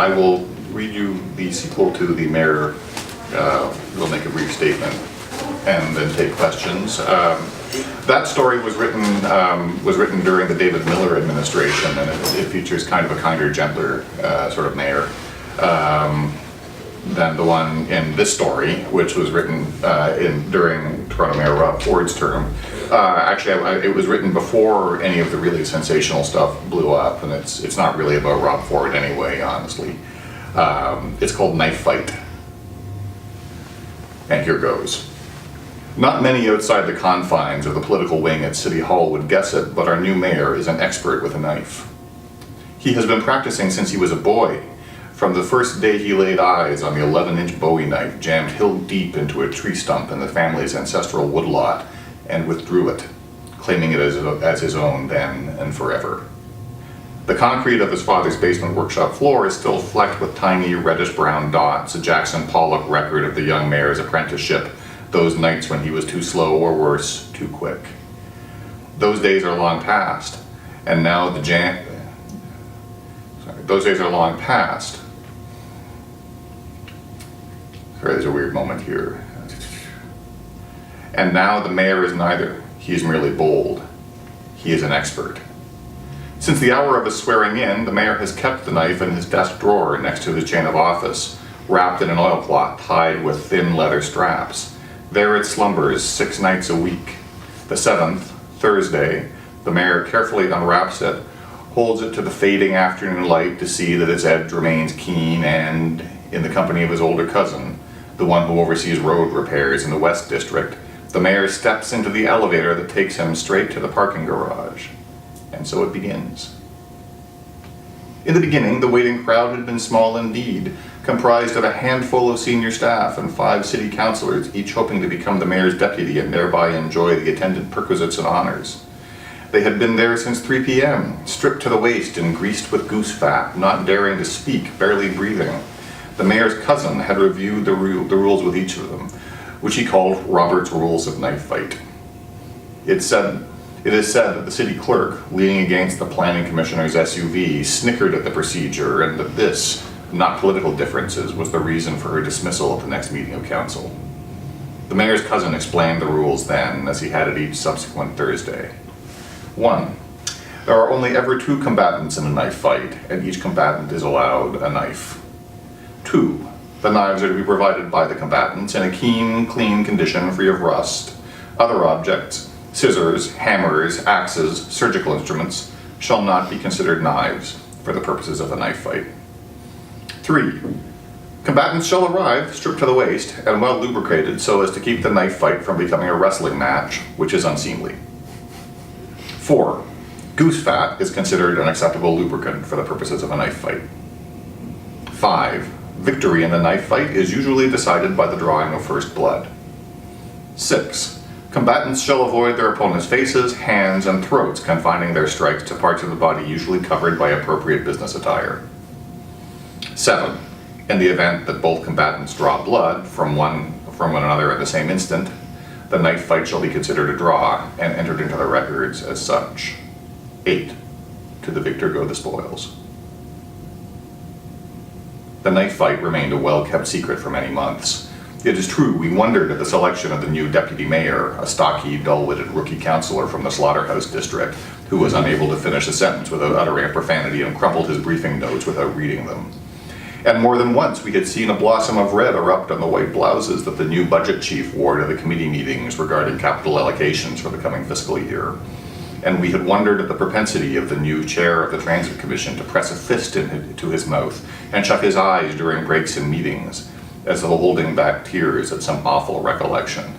I will read you the sequel to the mayor. We'll make a brief statement and then take questions. That story was written during the David Miller administration, and it features kind of a kinder, gentler sort of mayor than the one in this story, which was written during Toronto Mayor Rob Ford's term. Actually, it was written before any of the really sensational stuff blew up, and it's not really about Rob Ford anyway, honestly. It's called Knife Fight. And here goes. Not many outside the confines of the political wing at City Hall would guess it, but our new mayor is an expert with a knife. He has been practicing since he was a boy, from the first day he laid eyes on the 11-inch Bowie knife jammed hill deep into a tree stump in the family's ancestral woodlot, and withdrew it, claiming it as his own then and forever. The concrete of his father's basement workshop floor is still flecked with tiny reddish-brown dots, a Jackson Pollock record of the young mayor's apprenticeship, those nights when he was too slow or worse, too quick. Those days are long past, and now those days are long past. Sorry, there's a weird moment here. And now the mayor is neither. He is merely bold. He is an expert. Since the hour of his swearing in, the mayor has kept the knife in his desk drawer next to his chain of office, wrapped in an oilcloth tied with thin leather straps. There it slumbers 6 nights a week. The 7th, Thursday, the mayor carefully unwraps it, holds it to the fading afternoon light to see that its edge remains keen, and, in the company of his older cousin, the one who oversees road repairs in the West District, the mayor steps into the elevator that takes him straight to the parking garage. And so it begins. In the beginning, the waiting crowd had been small indeed, comprised of a handful of senior staff and 5 city councillors, each hoping to become the mayor's deputy and thereby enjoy the attendant perquisites and honors. They had been there since 3 p.m., stripped to the waist and greased with goose fat, not daring to speak, barely breathing. The mayor's cousin had reviewed the rules with each of them, which he called Robert's Rules of Knife Fight. It is said that the city clerk, leaning against the planning commissioner's SUV, snickered at the procedure, and that this, not political differences, was the reason for her dismissal at the next meeting of council. The mayor's cousin explained the rules then, as he had at each subsequent Thursday. 1. There are only ever 2 combatants in a knife fight, and each combatant is allowed a knife. 2. The knives are to be provided by the combatants in a keen, clean condition free of rust. Other objects, scissors, hammers, axes, surgical instruments, shall not be considered knives for the purposes of the knife fight. 3. Combatants shall arrive stripped to the waist and well lubricated so as to keep the knife fight from becoming a wrestling match, which is unseemly. 4. Goose fat is considered an acceptable lubricant for the purposes of a knife fight. 5. Victory in the knife fight is usually decided by the drawing of first blood. 6. Combatants shall avoid their opponents' faces, hands, and throats, confining their strikes to parts of the body usually covered by appropriate business attire. 7. In the event that both combatants draw blood from one another at the same instant, the knife fight shall be considered a draw and entered into the records as such. 8. To the victor go the spoils. The knife fight remained a well-kept secret for many months. It is true, we wondered at the selection of the new deputy mayor, a stocky, dull-witted rookie councillor from the Slaughterhouse district, who was unable to finish a sentence without uttering a profanity and crumpled his briefing notes without reading them. And more than once we had seen a blossom of red erupt on the white blouses that the new budget chief wore to the committee meetings regarding capital allocations for the coming fiscal year. And we had wondered at the propensity of the new chair of the Transit Commission to press a fist into his mouth and shut his eyes during breaks in meetings, as though holding back tears at some awful recollection.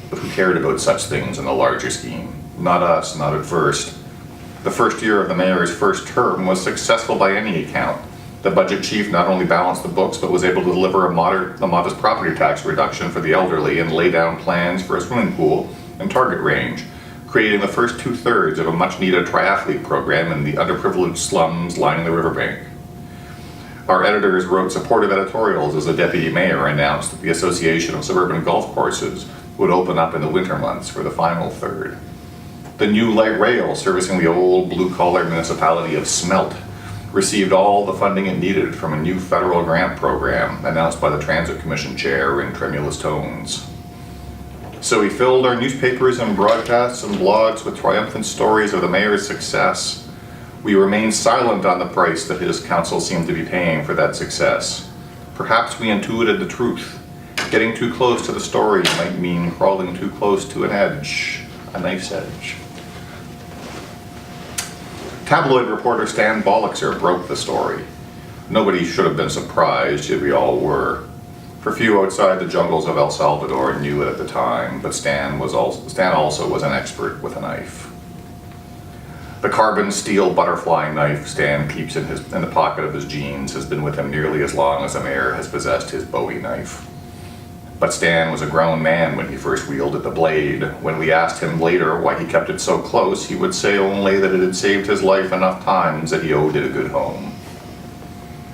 But who cared about such things in the larger scheme? Not us, not at first. The first year of the mayor's first term was successful by any account. The budget chief not only balanced the books, but was able to deliver a modest property tax reduction for the elderly and lay down plans for a swimming pool and target range, creating the first 2/3 of a much-needed triathlete program in the underprivileged slums lining the riverbank. Our editors wrote supportive editorials as the deputy mayor announced that the Association of Suburban Golf Courses would open up in the winter months for the final third. The new light rail servicing the old blue-collar municipality of Smelt received all the funding it needed from a new federal grant program announced by the Transit Commission chair in tremulous tones. So he filled our newspapers and broadcasts and blogs with triumphant stories of the mayor's success. We remained silent on the price that his council seemed to be paying for that success. Perhaps we intuited the truth. Getting too close to the story might mean crawling too close to an edge, a knife's edge. Tabloid reporter Stan Bollickser broke the story. Nobody should have been surprised, yet we all were. For few outside the jungles of El Salvador knew it at the time, but Stan also was an expert with a knife. The carbon steel butterfly knife Stan keeps in the pocket of his jeans has been with him nearly as long as the mayor has possessed his Bowie knife. But Stan was a grown man when he first wielded the blade. When we asked him later why he kept it so close, he would say only that it had saved his life enough times that he owed it a good home.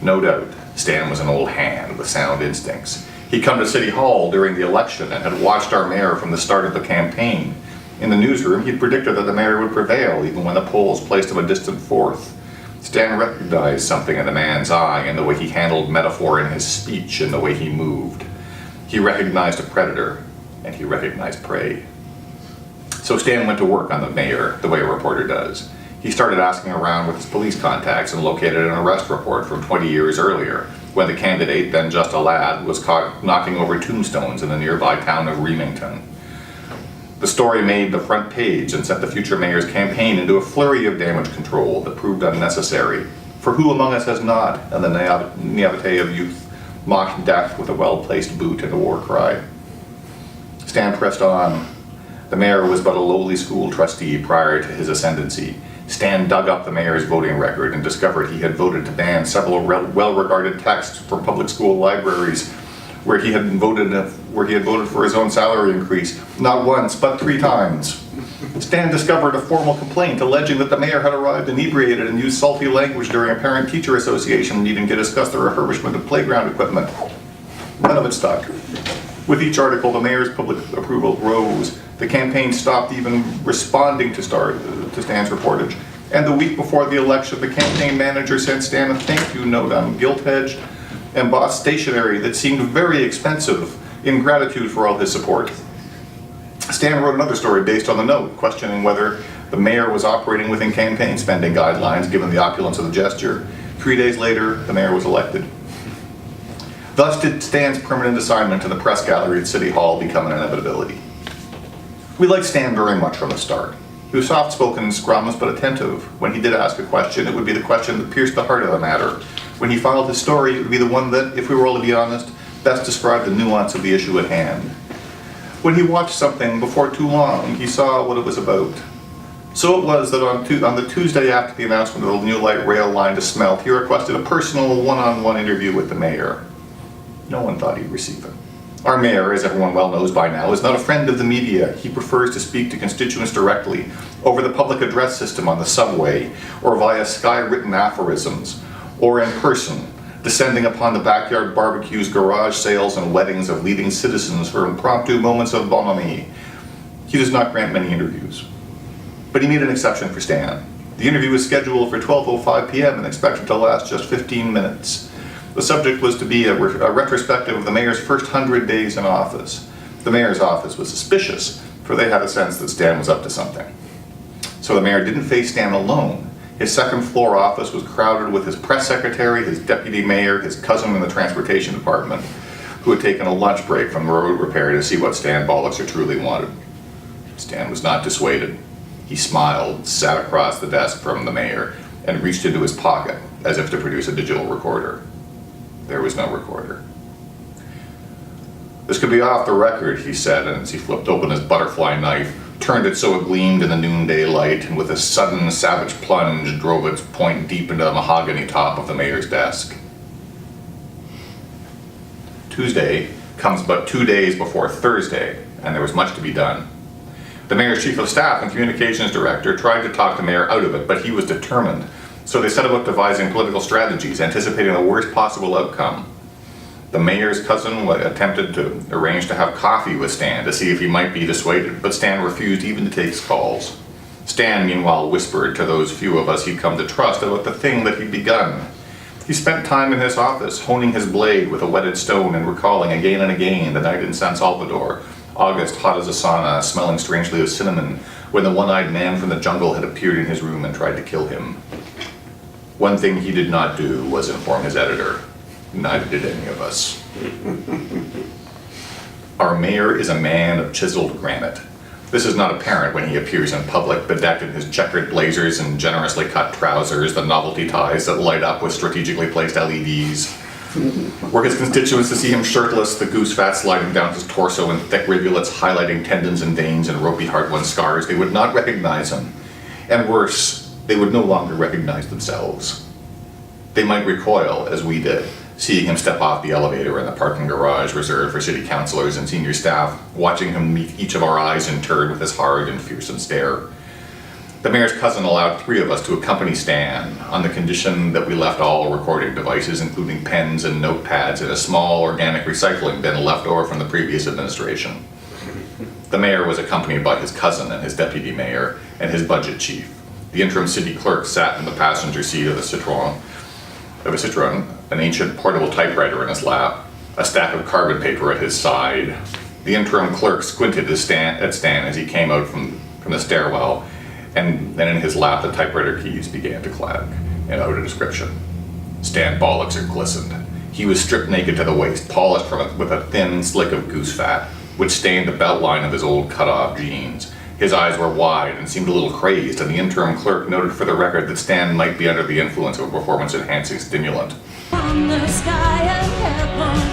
No doubt, Stan was an old hand with sound instincts. He'd come to City Hall during the election and had watched our mayor from the start of the campaign. In the newsroom, he'd predicted that the mayor would prevail even when the polls placed him a distant fourth. Stan recognized something in the man's eye, in the way he handled metaphor in his speech, and the way he moved. He recognized a predator, and he recognized prey. So Stan went to work on the mayor, the way a reporter does. He started asking around with his police contacts and located an arrest report from 20 years earlier, when the candidate, then just a lad, was caught knocking over tombstones in the nearby town of Remington. The story made the front page and sent the future mayor's campaign into a flurry of damage control that proved unnecessary. For who among us has not, in the naivete of youth, mocked death with a well-placed boot and a war cry? Stan pressed on. The mayor was but a lowly school trustee prior to his ascendancy. Stan dug up the mayor's voting record and discovered he had voted to ban several well-regarded texts from public school libraries where he had voted for his own salary increase, not once, but 3 times. Stan discovered a formal complaint alleging that the mayor had arrived inebriated and used salty language during a parent-teacher association meeting to discuss the refurbishment of playground equipment. None of it stuck. With each article, the mayor's public approval rose. The campaign stopped even responding to Stan's reportage. And the week before the election, the campaign manager sent Stan a thank you note on gilt-edged embossed stationery that seemed very expensive in gratitude for all his support. Stan wrote another story based on the note, questioning whether the mayor was operating within campaign spending guidelines given the opulence of the gesture. 3 days later, the mayor was elected. Thus did Stan's permanent assignment in the press gallery at City Hall become an inevitability. We liked Stan very much from the start. He was soft-spoken and scrumless but attentive. When he did ask a question, it would be the question that pierced the heart of the matter. When he filed his story, it would be the one that, if we were all to be honest, best described the nuance of the issue at hand. When he watched something before too long, he saw what it was about. So it was that on the Tuesday after the announcement of the new light rail line to Smelt, he requested a personal one-on-one interview with the mayor. No one thought he'd receive it. Our mayor, as everyone well knows by now, is not a friend of the media. He prefers to speak to constituents directly, over the public address system on the subway, or via sky-written aphorisms, or in person, descending upon the backyard barbecues, garage sales, and weddings of leading citizens for impromptu moments of bonhomie. He does not grant many interviews. But he made an exception for Stan. The interview was scheduled for 12:05 p.m. and expected to last just 15 minutes. The subject was to be a retrospective of the mayor's first 100 days in office. The mayor's office was suspicious, for they had a sense that Stan was up to something. So the mayor didn't face Stan alone. His second-floor office was crowded with his press secretary, his deputy mayor, his cousin in the transportation department, who had taken a lunch break from road repair to see what Stan Bollickser truly wanted. Stan was not dissuaded. He smiled, sat across the desk from the mayor, and reached into his pocket as if to produce a digital recorder. There was no recorder. "This could be off the record," he said, and as he flipped open his butterfly knife, turned it so it gleamed in the noonday light, and with a sudden, savage plunge, drove its point deep into the mahogany top of the mayor's desk. Tuesday comes but 2 days before Thursday, and there was much to be done. The mayor's chief of staff and communications director tried to talk the mayor out of it, but he was determined. So they set about devising political strategies, anticipating the worst possible outcome. The mayor's cousin attempted to arrange to have coffee with Stan to see if he might be dissuaded, but Stan refused even to take his calls. Stan, meanwhile, whispered to those few of us he'd come to trust about the thing that he'd begun. He spent time in his office, honing his blade with a whetted stone and recalling again and again the night in San Salvador, August hot as a sauna, smelling strangely of cinnamon, when the one-eyed man from the jungle had appeared in his room and tried to kill him. One thing he did not do was inform his editor. Neither did any of us. Our mayor is a man of chiseled granite. This is not apparent when he appears in public, bedecked in his checkered blazers and generously cut trousers, the novelty ties that light up with strategically placed LEDs. Were his constituents to see him shirtless, the goose fat sliding down his torso and thick rivulets highlighting tendons and veins and ropey hard-won scars, they would not recognize him. And worse, they would no longer recognize themselves. They might recoil, as we did, seeing him step off the elevator in the parking garage reserved for city councilors and senior staff, watching him meet each of our eyes in turn with his hard and fearsome stare. The mayor's cousin allowed 3 of us to accompany Stan, on the condition that we left all recording devices, including pens and notepads, in a small organic recycling bin left over from the previous administration. The mayor was accompanied by his cousin and his deputy mayor, and his budget chief. The interim city clerk sat in the passenger seat of a Citroën, an ancient portable typewriter in his lap, a stack of carbon paper at his side. The interim clerk squinted at Stan as he came out from the stairwell, and then in his lap the typewriter keys began to clack, and out a description. Stan Bollixer glistened. He was stripped naked to the waist, polished with a thin slick of goose fat, which stained the belt line of his old cut-off jeans. His eyes were wide and seemed a little crazed, and the interim clerk noted for the record that Stan might be under the influence of a performance-enhancing stimulant. On the sky of heaven.